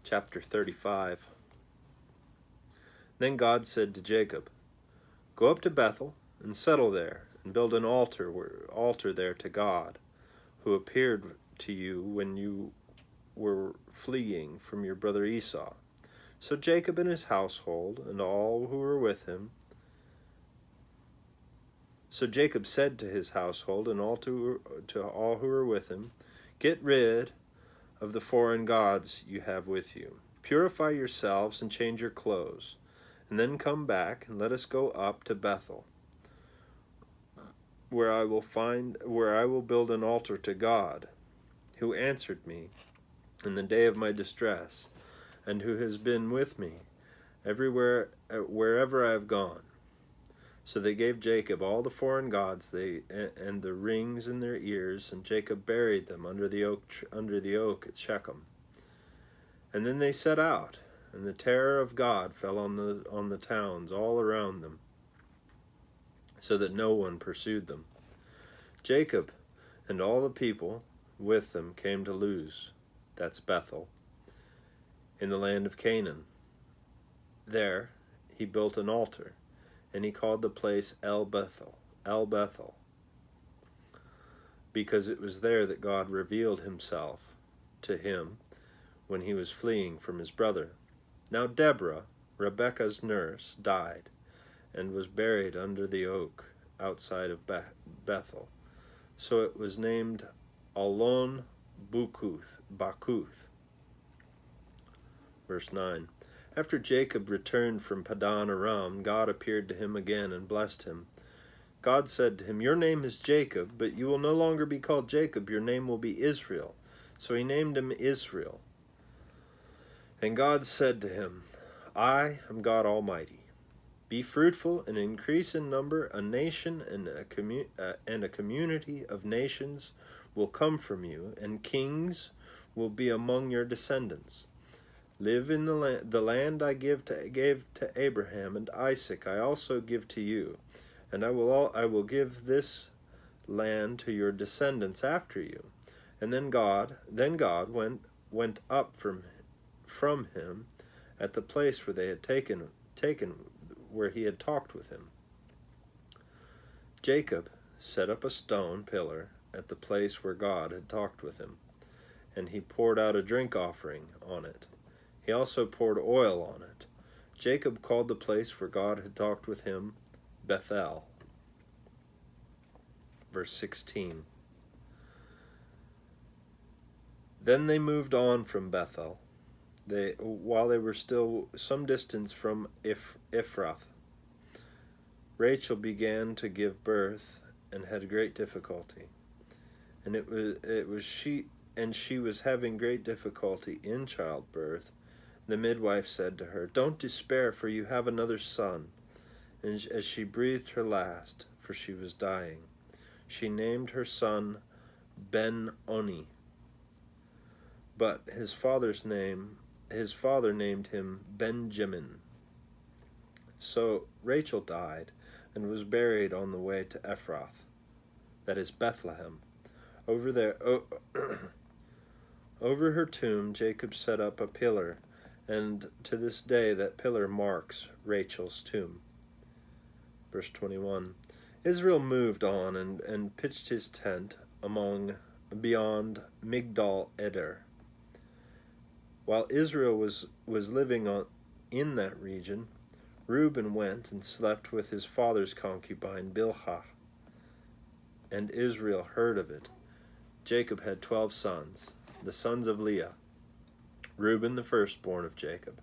Chapter 35. Then God said to Jacob, "Go up to Bethel and settle there, and build an altar there to God, who appeared to you when you were fleeing from your brother Esau." So Jacob and his household and all who were with him So Jacob said to his household and to all who were with him, "Get rid of the foreign gods you have with you. Purify yourselves and change your clothes, and then come back and let us go up to Bethel, where I will build an altar to God, who answered me in the day of my distress, and who has been with me wherever I have gone." So they gave Jacob all the foreign gods and the rings in their ears, and Jacob buried them under the oak at Shechem. And then they set out, and the terror of God fell on the towns all around them, so that no one pursued them. Jacob and all the people with them came to Luz, that's Bethel, in the land of Canaan. There he built an altar, and he called the place El Bethel, because it was there that God revealed himself to him when he was fleeing from his brother. Now Deborah, Rebekah's nurse, died and was buried under the oak outside of Bethel. So it was named Allon Bakuth. Verse 9. After Jacob returned from Padan Aram, God appeared to him again and blessed him. God said to him, "Your name is Jacob, but you will no longer be called Jacob. Your name will be Israel." So he named him Israel. And God said to him, "I am God Almighty. Be fruitful and increase in number. A nation and a community of nations will come from you, and kings will be among your descendants. Live in the land I gave to Abraham and Isaac. I also give to you, and I will give this land to your descendants after you." And then God went up from him at the place where they had where he had talked with him. Jacob set up a stone pillar at the place where God had talked with him, and he poured out a drink offering on it. He also poured oil on it. Jacob called the place where God had talked with him Bethel. Verse 16. Then they moved on from Bethel, while they were still some distance from Ephrath. Rachel began to give birth and had great difficulty, and she was having great difficulty in childbirth. The midwife said to her, "Don't despair, for you have another son." And as she breathed her last, for she was dying, she named her son Ben-Oni. But his father named him Benjamin. So Rachel died and was buried on the way to Ephrath, that is Bethlehem. Over her tomb Jacob set up a pillar, and to this day that pillar marks Rachel's tomb. Verse 21. Israel moved on and pitched his tent beyond Migdal Eder. While Israel was living in that region, Reuben went and slept with his father's concubine Bilhah, and Israel heard of it. Jacob had 12 sons, the sons of Leah. Reuben, the firstborn of Jacob,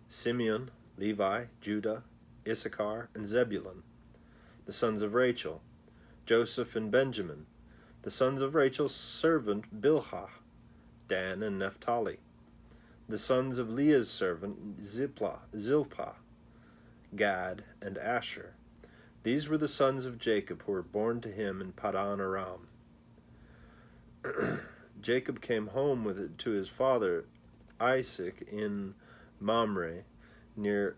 Simeon, Levi, Judah, Issachar, and Zebulun. The sons of Rachel, Joseph and Benjamin. The sons of Rachel's servant Bilhah, Dan and Naphtali. The sons of Leah's servant Zilpah, Gad, and Asher. These were the sons of Jacob who were born to him in Padan Aram. Jacob came home to his father Isaac in Mamre, near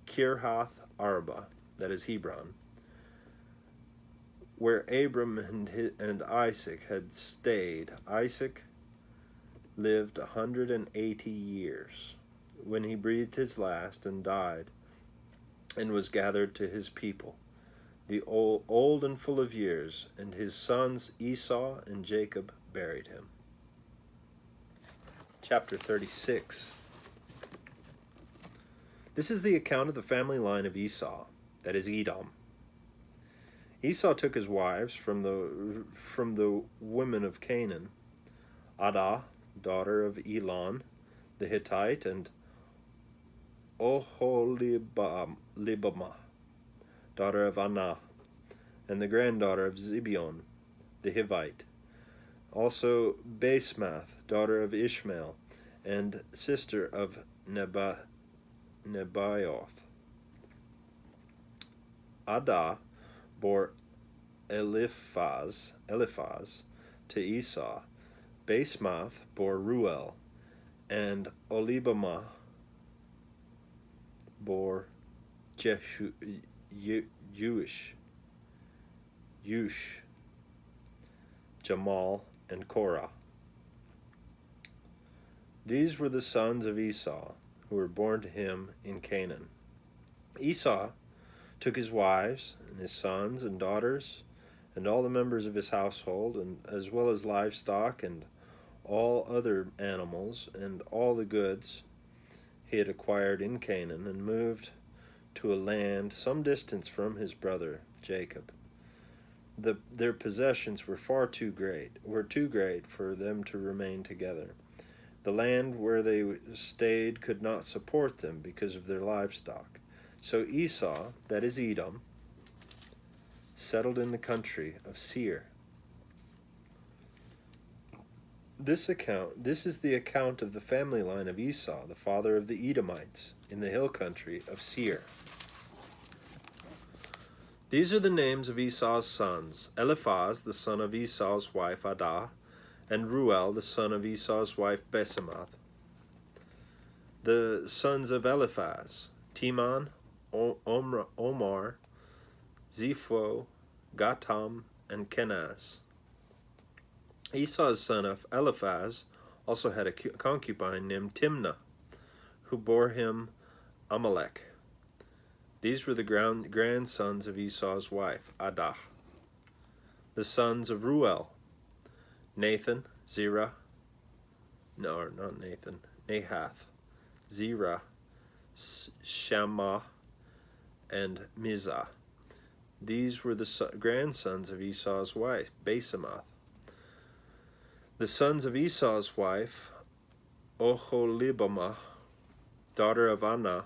Kirhath Arba, that is Hebron, where Abram and Isaac had stayed. Isaac lived 180 years, when he breathed his last and died, and was gathered to his people, the old and full of years, and his sons Esau and Jacob buried him. Chapter 36. This is the account of the family line of Esau, that is Edom. Esau took his wives from the women of Canaan, Adah, daughter of Elon the Hittite, and Oholibamah, daughter of Anah, and the granddaughter of Zibeon the Hivite. Also Basemath, daughter of Ishmael, and sister of Nebaioth. Adah bore Eliphaz to Esau. Basemath bore Ruel, and Olibamah bore Yush, Jamal, and Korah. These were the sons of Esau, who were born to him in Canaan. Esau took his wives, and his sons and daughters, and all the members of his household, and as well as livestock, and all other animals, and all the goods he had acquired in Canaan, and moved to a land some distance from his brother Jacob. Their possessions were too great for them to remain together. The land where they stayed could not support them because of their livestock. So Esau, that is Edom, settled in the country of Seir. This is the account of the family line of Esau, the father of the Edomites, in the hill country of Seir. These are the names of Esau's sons: Eliphaz, the son of Esau's wife Adah, and Ruel, the son of Esau's wife Basemath. The sons of Eliphaz: Teman, Omar, Zepho, Gatam, and Kenaz. Esau's son of Eliphaz also had a concubine named Timnah, who bore him Amalek. These were the grandsons of Esau's wife, Adah. The sons of Ruel: Nahath, Zerah, Shammah, and Mizah. These were the grandsons of Esau's wife, Basemath. The sons of Esau's wife, Oholibamah, daughter of Anah,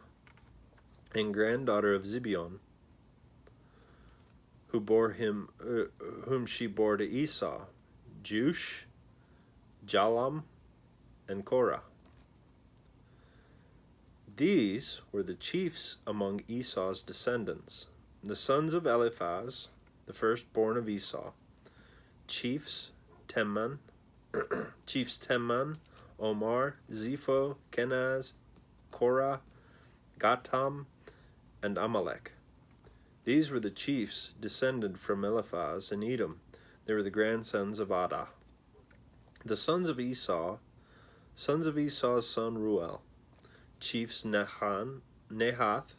and granddaughter of Zibeon, whom she bore to Esau, Jush, Jalam, and Korah. These were the chiefs among Esau's descendants. The sons of Eliphaz, the firstborn of Esau, chiefs Teman, Omar, Zepho, Kenaz, Korah, Gatam, and Amalek. These were the chiefs descended from Eliphaz and Edom. They were the grandsons of Adah. The sons of Esau's son Ruel, chiefs Nahath.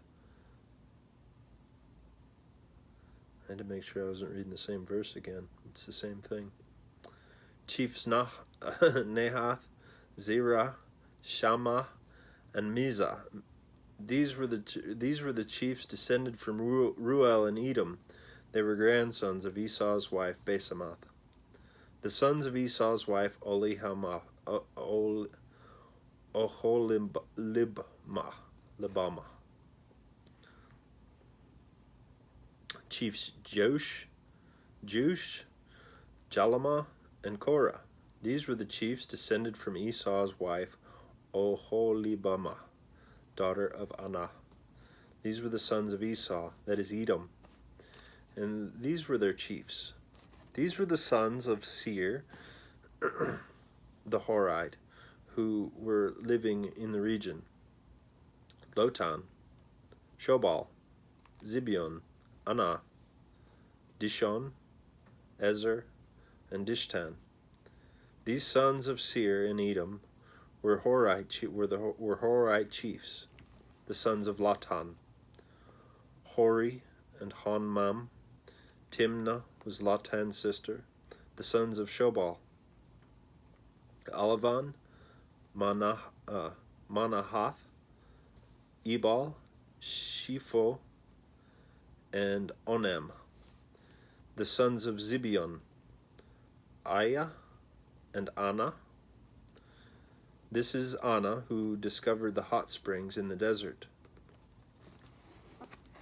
I had to make sure I wasn't reading the same verse again. It's the same thing. Chiefs Nahath, Zerah, Shammah, and Mizah. These were the chiefs descended from Ruel and Edom. They were grandsons of Esau's wife Basemath. The sons of Esau's wife Oholibamah, chiefs Jush, Jalamah, and Korah. These were the chiefs descended from Esau's wife Oholibamah, daughter of Anah. These were the sons of Esau, that is Edom, and these were their chiefs. These were the sons of Seir, the Horite, who were living in the region: Lotan, Shobal, Zibeon, Anah, Dishon, Ezer, and Dishtan. These sons of Seir in Edom were Horite chiefs, the sons of Latan, Hori and Honmam. Timnah was Latan's sister, the sons of Shobal, Alavan, Manahath, Ebal, Shepho, and Onem, the sons of Zibeon, Aya, and Anna. This is Anna who discovered the hot springs in the desert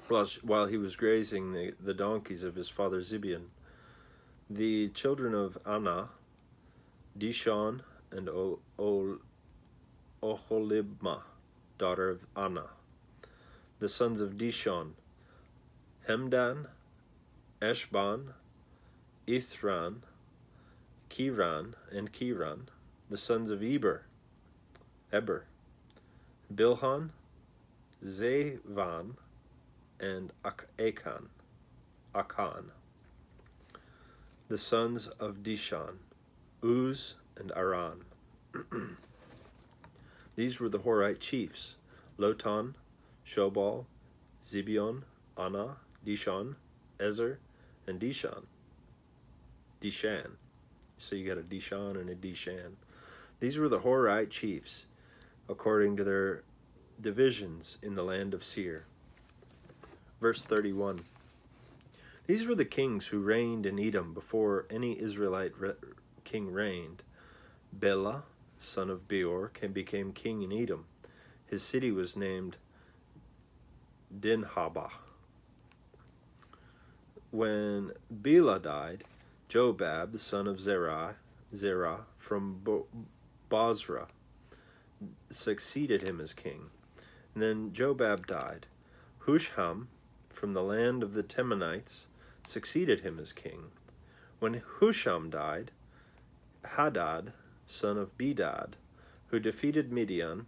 while he was grazing the donkeys of his father Zibeon. The children of Anna, Dishon and Oholibmah, daughter of Anna. The sons of Dishon, Hemdan, Eshban, Ithran, Kiran, and Kiran. The sons of Eber, Bilhan, Zevan, and Akan. The sons of Dishon, Uz and Aran. These were the Horite chiefs: Lotan, Shobal, Zibeon, Anna, Dishon, Ezer, and Dishan. So you got a Dishon and a Dishan. These were the Horite chiefs, according to their divisions in the land of Seir. Verse 31. These were the kings who reigned in Edom before any Israelite king reigned. Bela, son of Beor, became king in Edom. His city was named Dinhabah. When Bela died, Jobab, the son of Zerah from Bozrah, succeeded him as king. And then Jobab died. Husham, from the land of the Temanites, succeeded him as king. When Husham died, Hadad, son of Bedad, who defeated Midian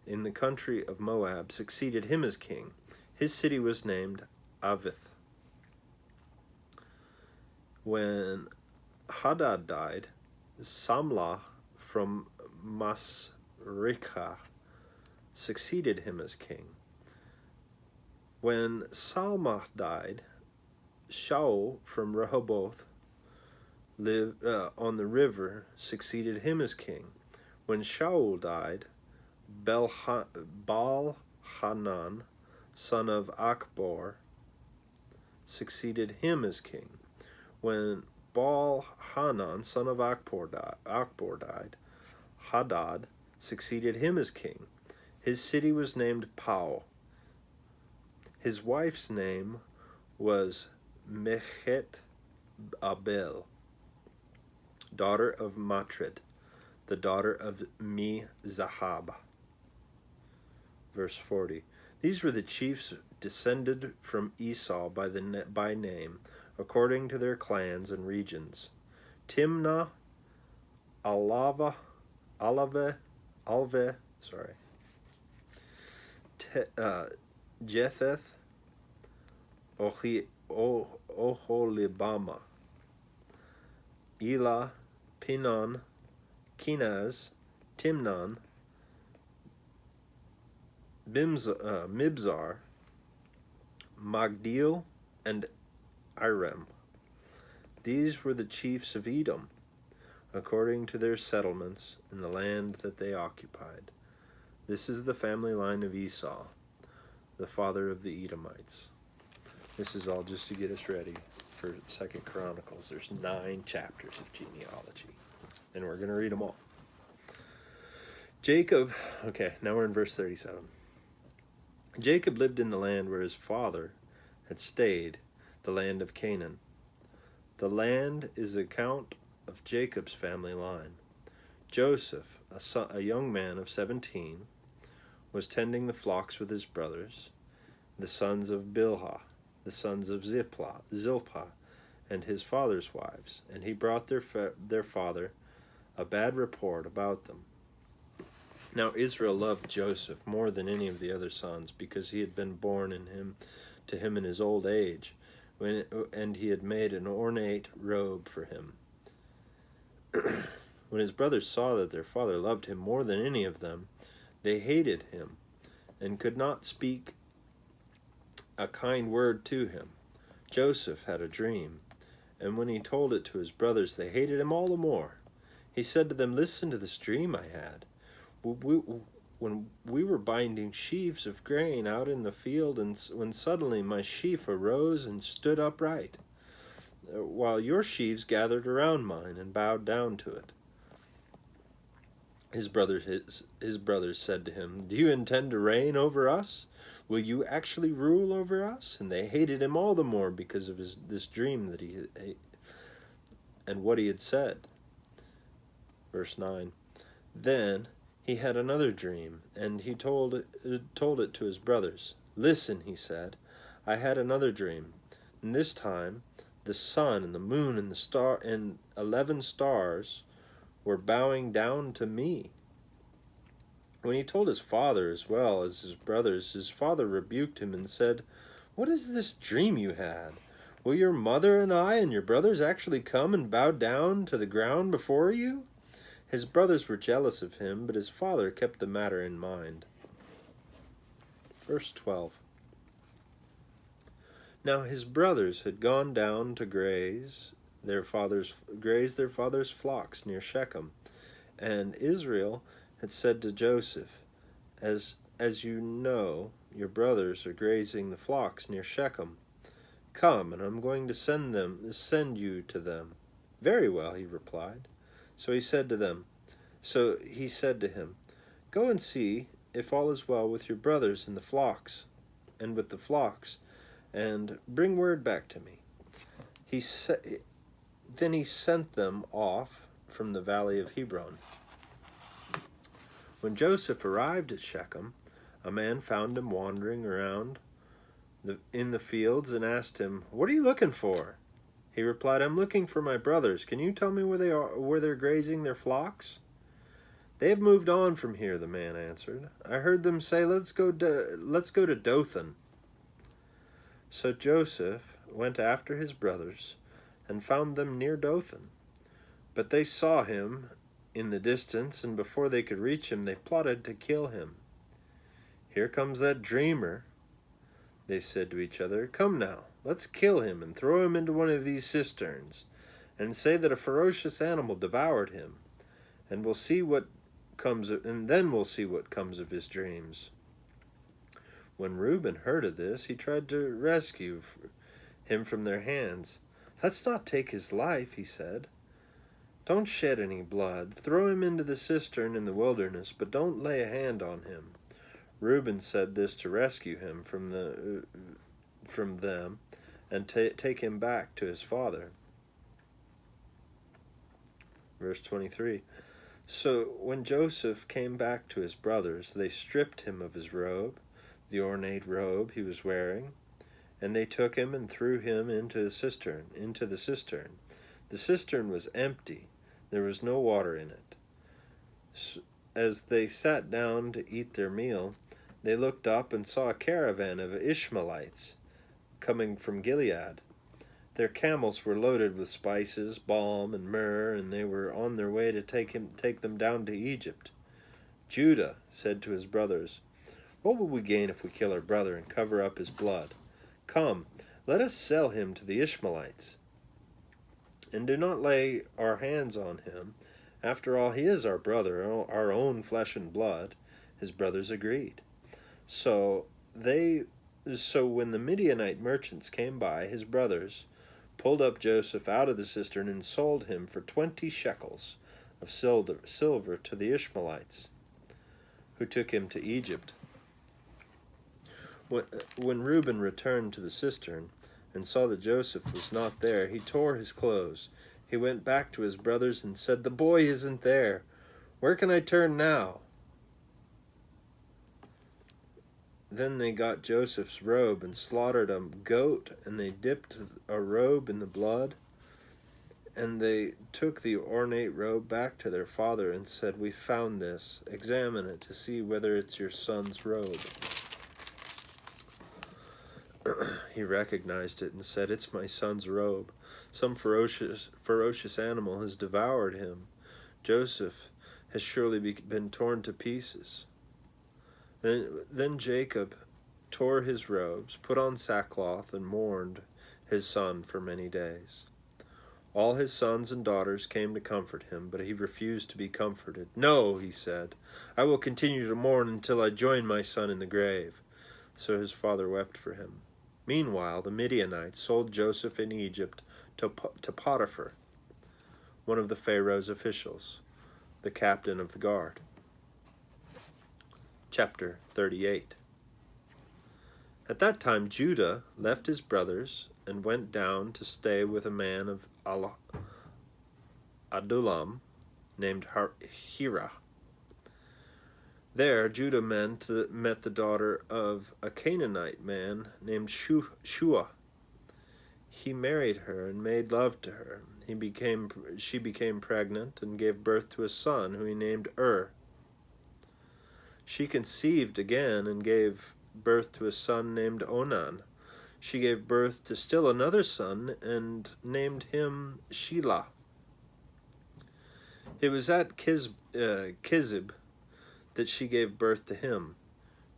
in the country of Moab, succeeded him as king. His city was named Avith. When Hadad died, Samlah from Masrekah succeeded him as king. When Salmah died, Shaul from Rehoboth on the river succeeded him as king. When Shaul died, Baal-Hanan, son of Akbor, succeeded him as king. When Baal-Hanan, son of Akbor died, Hadad succeeded him as king. His city was named Pau. His wife's name was Mechet Abel, daughter of Matred, the daughter of Me-Zahab. Verse 40. These were the chiefs descended from Esau by name, according to their clans and regions: Timnah, Alve, Jetheth, Oholibama, Elah, Pinon, Kenaz, Timnon, Mibzar, Magdiel, and Irem. These were the chiefs of Edom, according to their settlements in the land that they occupied. This is the family line of Esau, the father of the Edomites. This is all just to get us ready for 2 Chronicles. There's 9 chapters of genealogy, and we're going to read them all. Jacob, okay, now we're in verse 37. Jacob lived in the land where his father had stayed, the land of Canaan. The land is the account of Jacob's family line. Joseph, a young man of 17, was tending the flocks with his brothers, the sons of Bilhah, the sons of Zilpah, and his father's wives, and he brought their father a bad report about them. Now Israel loved Joseph more than any of the other sons, because he had been born to him in his old age, and he had made an ornate robe for him. When his brothers saw that their father loved him more than any of them, they hated him and could not speak a kind word to him. Joseph had a dream, and when he told it to his brothers, they hated him all the more. He said to them, "Listen to this dream I had. When we were binding sheaves of grain out in the field, and when suddenly my sheaf arose and stood upright, while your sheaves gathered around mine and bowed down to it." His brothers said to him, "Do you intend to reign over us? Will you actually rule over us?" And they hated him all the more because of this dream that he and what he had said. Verse 9. Then he had another dream, and he told it to his brothers. "Listen," he said, "I had another dream, and this time the sun and the moon and the star and 11 stars were bowing down to me." When he told his father as well as his brothers, his father rebuked him and said, "What is this dream you had? Will your mother and I and your brothers actually come and bow down to the ground before you?" His brothers were jealous of him, but his father kept the matter in mind. Verse 12. Now his brothers had gone down to graze their father's flocks near Shechem, and Israel had said to Joseph, As you know, your brothers are grazing the flocks near Shechem. Come, and I'm going to send you to them." "Very well," he replied. So he said to him, "Go and see if all is well with your brothers and with the flocks, and bring word back to me." Then he sent them off from the valley of Hebron. When Joseph arrived at Shechem, a man found him wandering around in the fields and asked him, "What are you looking for?" He replied, "I'm looking for my brothers. Can you tell me where they're grazing their flocks?" "They have moved on from here," the man answered. "I heard them say, let's go to Dothan." So Joseph went after his brothers and found them near Dothan. But they saw him in the distance, and before they could reach him, they plotted to kill him. "Here comes that dreamer," they said to each other. "Come now, let's kill him and throw him into one of these cisterns, and say that a ferocious animal devoured him, and then we'll see what comes of his dreams." When Reuben heard of this, he tried to rescue him from their hands. "Let's not take his life," he said. "Don't shed any blood. Throw him into the cistern in the wilderness, but don't lay a hand on him." Reuben said this to rescue him from them and take him back to his father. Verse 23. So when Joseph came back to his brothers, they stripped him of his robe, the ornate robe he was wearing, and they took him and threw him into the cistern. The cistern was empty. There was no water in it. As they sat down to eat their meal, they looked up and saw a caravan of Ishmaelites coming from Gilead. Their camels were loaded with spices, balm, and myrrh, and they were on their way to take them down to Egypt. Judah said to his brothers, "What will we gain if we kill our brother and cover up his blood? Come, let us sell him to the Ishmaelites, and do not lay our hands on him. After all, he is our brother, our own flesh and blood." His brothers agreed. So when the Midianite merchants came by, his brothers pulled up Joseph out of the cistern and sold him for 20 shekels of silver to the Ishmaelites, who took him to Egypt. When Reuben returned to the cistern and saw that Joseph was not there, he tore his clothes. He went back to his brothers and said, "The boy isn't there. Where can I turn now?" Then they got Joseph's robe and slaughtered a goat, and they dipped a robe in the blood. And they took the ornate robe back to their father and said, "We found this. Examine it to see whether it's your son's robe." He recognized it and said, "It's my son's robe. Some ferocious animal has devoured him. Joseph has surely been torn to pieces. Then Jacob tore his robes, put on sackcloth, and mourned his son for many days. All his sons and daughters came to comfort him, but he refused to be comforted. "No," he said, "I will continue to mourn until I join my son in the grave." So his father wept for him. Meanwhile, the Midianites sold Joseph in Egypt to Potiphar, one of the Pharaoh's officials, the captain of the guard. Chapter 38. At that time Judah left his brothers and went down to stay with a man of Adullam named Hira. There Judah met the daughter of a Canaanite man named Shua. He married her and made love to her. She became pregnant and gave birth to a son who he named She conceived again and gave birth to a son named Onan. She gave birth to still another son and named him Shelah. It was at Kizib that she gave birth to him.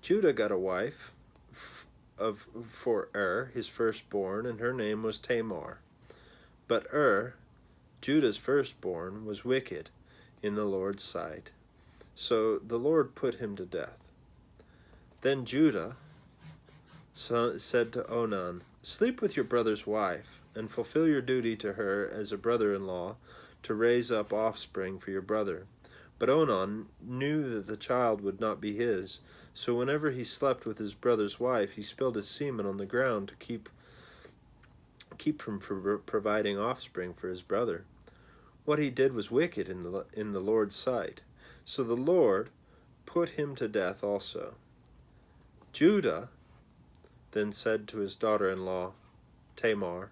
Judah got a wife for his firstborn, and her name was Tamar. But Judah's firstborn, was wicked in the Lord's sight, so the Lord put him to death. Then Judah said to Onan, "Sleep with your brother's wife, and fulfill your duty to her as a brother-in-law to raise up offspring for your brother." But Onan knew that the child would not be his, so whenever he slept with his brother's wife, he spilled his semen on the ground to keep from providing offspring for his brother. What he did was wicked in the Lord's sight, so the Lord put him to death also. Judah then said to his daughter-in-law, Tamar,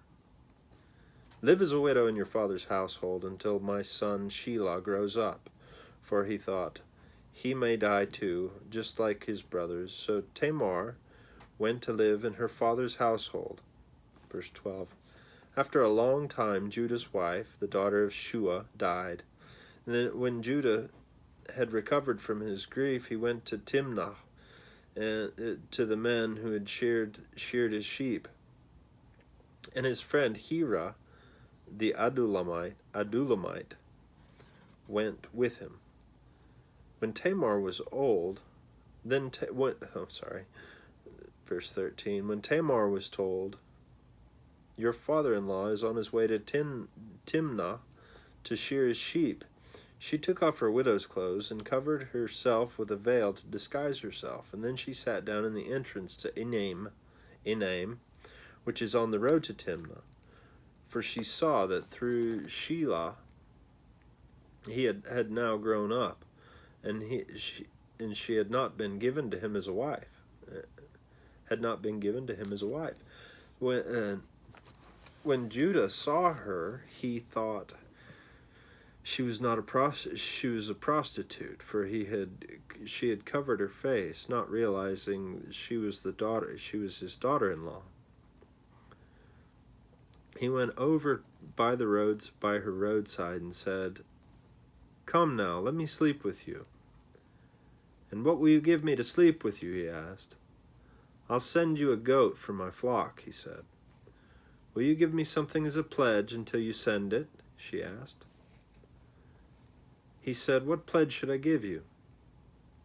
"Live as a widow in your father's household until my son Shelah grows up." For he thought, "He may die too, just like his brothers." So Tamar went to live in her father's household. Verse 12. After a long time, Judah's wife, the daughter of Shua, died. And then when Judah had recovered from his grief, he went to Timnah, and to the men who had sheared his sheep. And his friend Hira, the Adullamite, went with him. When Tamar was old, verse 13. When Tamar was told, "Your father-in-law is on his way to Timnah to shear his sheep," she took off her widow's clothes and covered herself with a veil to disguise herself, and then she sat down in the entrance to Enaim, which is on the road to Timnah, for she saw that through Shelah he had now grown up, and she had not been given to him as a wife. When Judah saw her, he thought she was a prostitute, for she had covered her face, not realizing she was his daughter-in-law. He went over by her roadside and said, "Come now, let me sleep with you." "And what will you give me to sleep with you?" he asked. "I'll send you a goat from my flock," he said. "Will you give me something as a pledge until you send it?" she asked. He said, "What pledge should I give you?"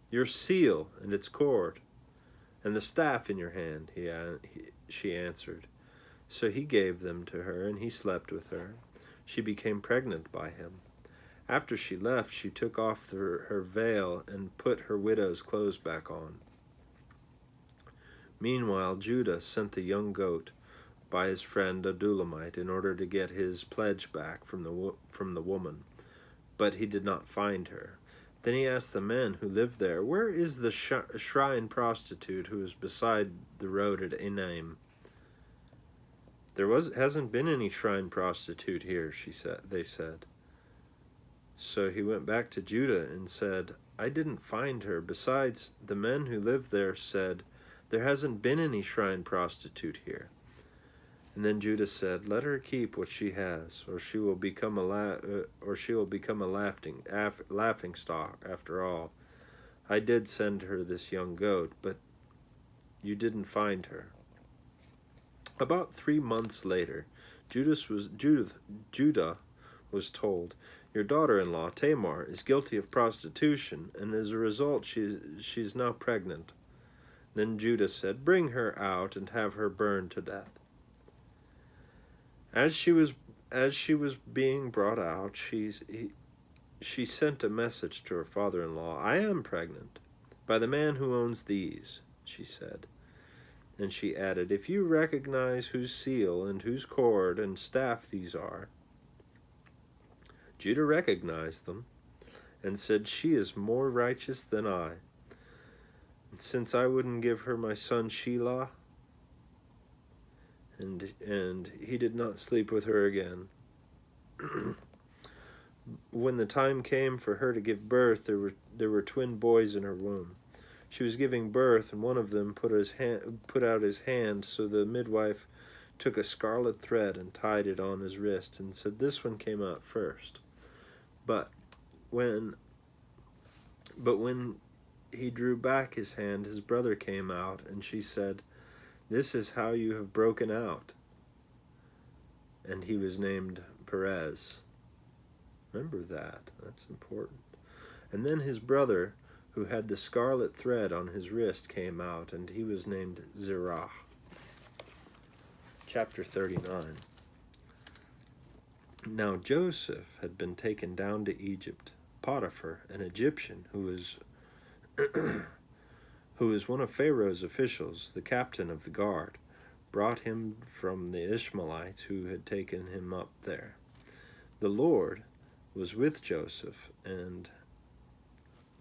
"Your seal and its cord, and the staff in your hand," she answered. So he gave them to her, and he slept with her. She became pregnant by him. After she left, she took off her veil and put her widow's clothes back on. Meanwhile, Judah sent the young goat by his friend Adullamite in order to get his pledge back from the woman, but he did not find her. Then he asked the men who lived there, "Where is the shrine prostitute who is beside the road at Enaim?" Hasn't been any shrine prostitute here," they said. So he went back to Judah and said, "I didn't find her. Besides, the men who lived there said, 'There hasn't been any shrine prostitute here.'" And then Judah said, "Let her keep what she has, or she will become a laughing stock. After all, I did send her this young goat, but you didn't find her." About 3 months later, Judah was told, "Your daughter-in-law Tamar is guilty of prostitution, and as a result, she's now pregnant." Then Judah said, "Bring her out and have her burned to death." As she was being brought out, she sent a message to her father-in-law. "I am pregnant by the man who owns these," she said. And she added, "If you recognize whose seal and whose cord and staff these are." Judah recognized them and said, "She is more righteous than I. And since I wouldn't give her my son Shelah, and he did not sleep with her again." When the time came for her to give birth, there were twin boys in her womb. She was giving birth, and one of them put out his hand, so the midwife took a scarlet thread and tied it on his wrist, and said, "This one came out first." But when he drew back his hand, his brother came out, and she said, "This is how you have broken out." And he was named Perez. Remember that. That's important. And then his brother, who had the scarlet thread on his wrist, came out, and he was named Zerah. Chapter 39. Now Joseph had been taken down to Egypt. Potiphar, an Egyptian, who was one of Pharaoh's officials, the captain of the guard, brought him from the Ishmaelites who had taken him up there. The Lord was with Joseph, and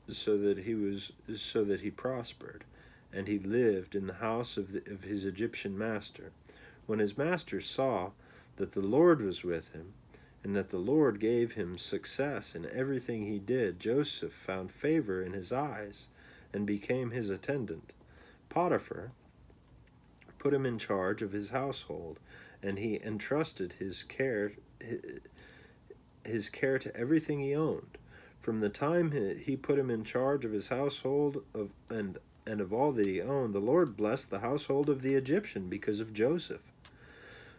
so that he prospered, and he lived in the house of his Egyptian master. When his master saw that the Lord was with him, and that the Lord gave him success in everything he did, Joseph found favor in his eyes and became his attendant. Potiphar put him in charge of his household, and he entrusted his care to everything he owned. From the time he put him in charge of his household and of all that he owned, the Lord blessed the household of the Egyptian because of Joseph.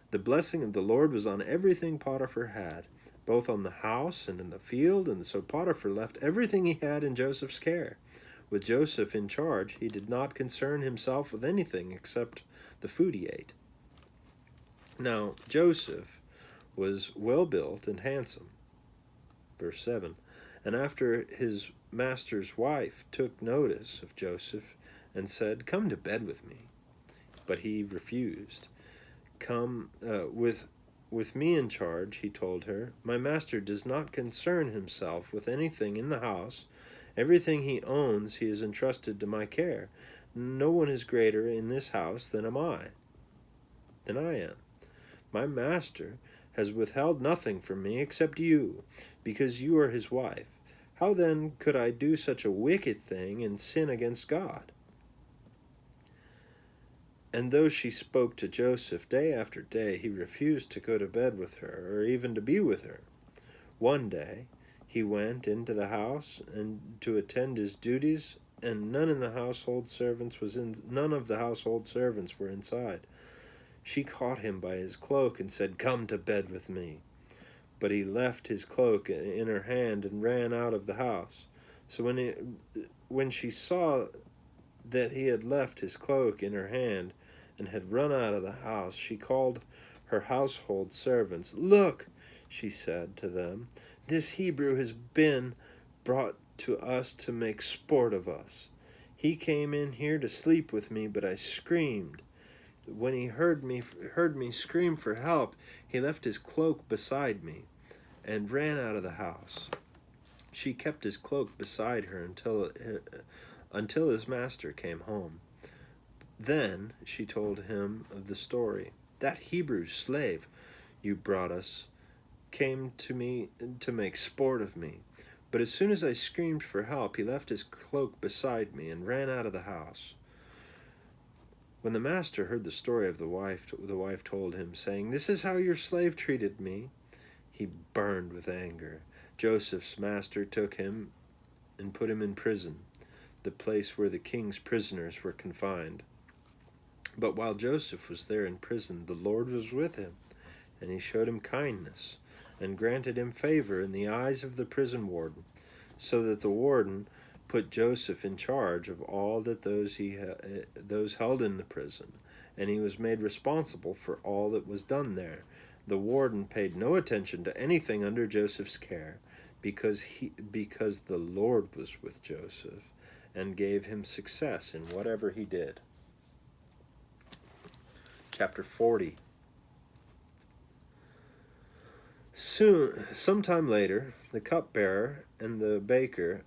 The blessing of the Lord was on everything Potiphar had, both on the house and in the field, and so Potiphar left everything he had in Joseph's care. With Joseph in charge, he did not concern himself with anything except the food he ate. Now Joseph was well built and handsome. Verse 7. And after his master's wife took notice of Joseph and said, "Come to bed with me," but he refused. "Come with me in charge," he told her. "My master does not concern himself with anything in the house. Everything he owns he has entrusted to my care. No one is greater in this house than I am. My master has withheld nothing from me except you, because you are his wife. How then could I do such a wicked thing and sin against God?" And though she spoke to Joseph day after day, he refused to go to bed with her, or even to be with her. One day he went into the house and to attend his duties, and none of the household servants were inside. She caught him by his cloak and said, "Come to bed with me." But he left his cloak in her hand and ran out of the house. So when she saw that he had left his cloak in her hand and had run out of the house, she called her household servants. "Look," she said to them, "this Hebrew has been brought to us to make sport of us. He came in here to sleep with me, but I screamed. When he heard me scream for help, he left his cloak beside me and ran out of the house." She kept his cloak beside her until his master came home. Then she told him of the story. "That Hebrew slave you brought us came to me to make sport of me. But as soon as I screamed for help, he left his cloak beside me and ran out of the house." When the master heard the story of the wife told him, saying, "This is how your slave treated me." He burned with anger. Joseph's master took him and put him in prison, the place where the king's prisoners were confined. But while Joseph was there in prison, the Lord was with him, and he showed him kindness and granted him favor in the eyes of the prison warden, so that the warden put Joseph in charge of all that those held in the prison, and he was made responsible for all that was done there. The warden paid no attention to anything under Joseph's care, because the Lord was with Joseph and gave him success in whatever he did. Chapter 40. Sometime later, the cupbearer and the baker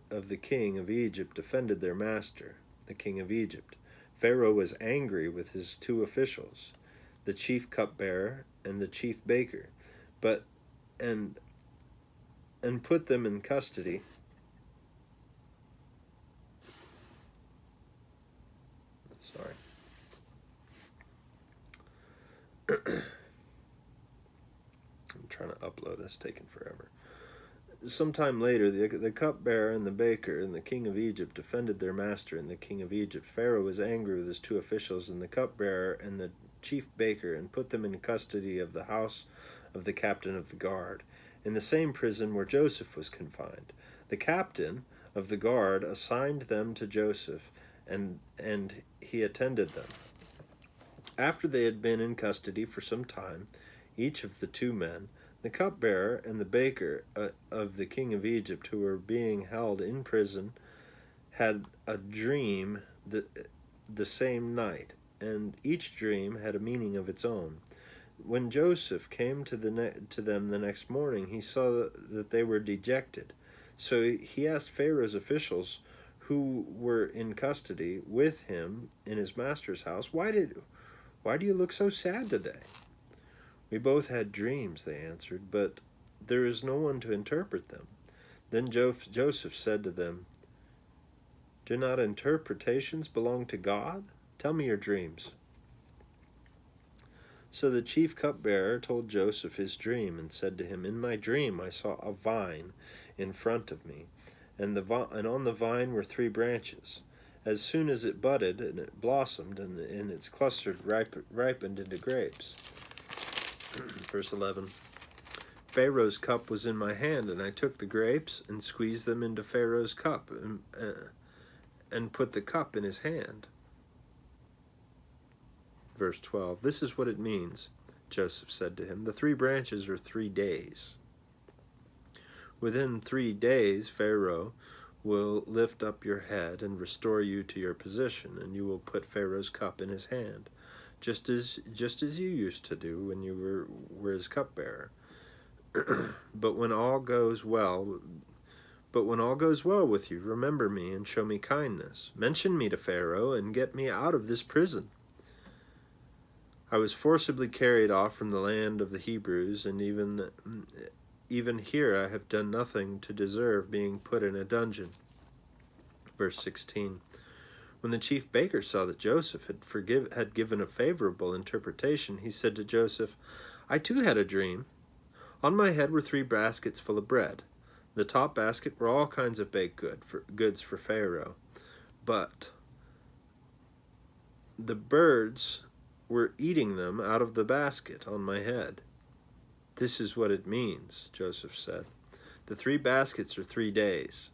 of the king of Egypt defended their master, the king of Egypt. Pharaoh was angry with his two officials, the chief cupbearer and the chief baker, and put them in custody. I'm trying to upload this, taking forever. Sometime later, the cupbearer and the baker and the king of Egypt defended their master and the king of Egypt. Pharaoh was angry with his two officials and the cupbearer and the chief baker, and put them in custody of the house of the captain of the guard, in the same prison where Joseph was confined. The captain of the guard assigned them to Joseph, and he attended them. After they had been in custody for some time, each of the two men, the cupbearer and the baker of the king of Egypt, who were being held in prison, had a dream the same night, and each dream had a meaning of its own. When Joseph came to them the next morning, he saw that they were dejected. So he asked Pharaoh's officials, who were in custody with him in his master's house, "Why do you look so sad today?" "We both had dreams," they answered, "but there is no one to interpret them." Then Joseph said to them, "Do not interpretations belong to God? Tell me your dreams." So the chief cupbearer told Joseph his dream and said to him, "In my dream I saw a vine in front of me, and on the vine were 3 branches. As soon as it budded and it blossomed, and its clusters ripened into grapes." Verse 11. "Pharaoh's cup was in my hand, and I took the grapes and squeezed them into Pharaoh's cup and put the cup in his hand." Verse 12. "This is what it means," Joseph said to him. "The 3 branches are 3 days. Within 3 days, Pharaoh will lift up your head and restore you to your position, and you will put Pharaoh's cup in his hand, just as you used to do when you were his cupbearer. But when all goes well with you, remember me and show me kindness. Mention me to Pharaoh and get me out of this prison. I was forcibly carried off from the land of the Hebrews, and even here I have done nothing to deserve being put in a dungeon." Verse 16. When the chief baker saw that Joseph had given a favorable interpretation, he said to Joseph, "I too had a dream. On my head were 3 baskets full of bread. The top basket were all kinds of baked goods for Pharaoh, but the birds were eating them out of the basket on my head." "This is what it means," Joseph said. "The 3 baskets are 3 days.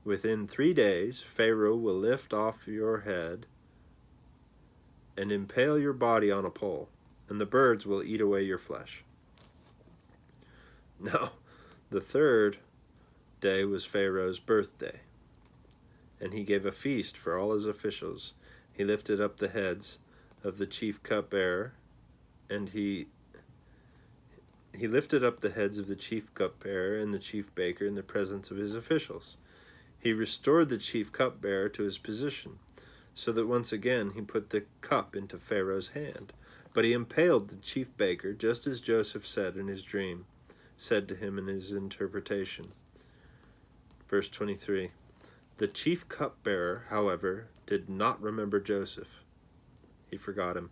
Within 3 days, Pharaoh will lift off your head and impale your body on a pole, and the birds will eat away your flesh." Now, the 3rd day was Pharaoh's birthday, and he gave a feast for all his officials. He lifted up the heads of the chief cupbearer, and he lifted up the heads of the chief cupbearer and the chief baker in the presence of his officials. He restored the chief cupbearer to his position, so that once again he put the cup into Pharaoh's hand. But he impaled the chief baker, just as Joseph said to him in his interpretation. Verse 23. The chief cupbearer, however, did not remember Joseph. He forgot him.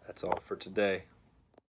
That's all for today.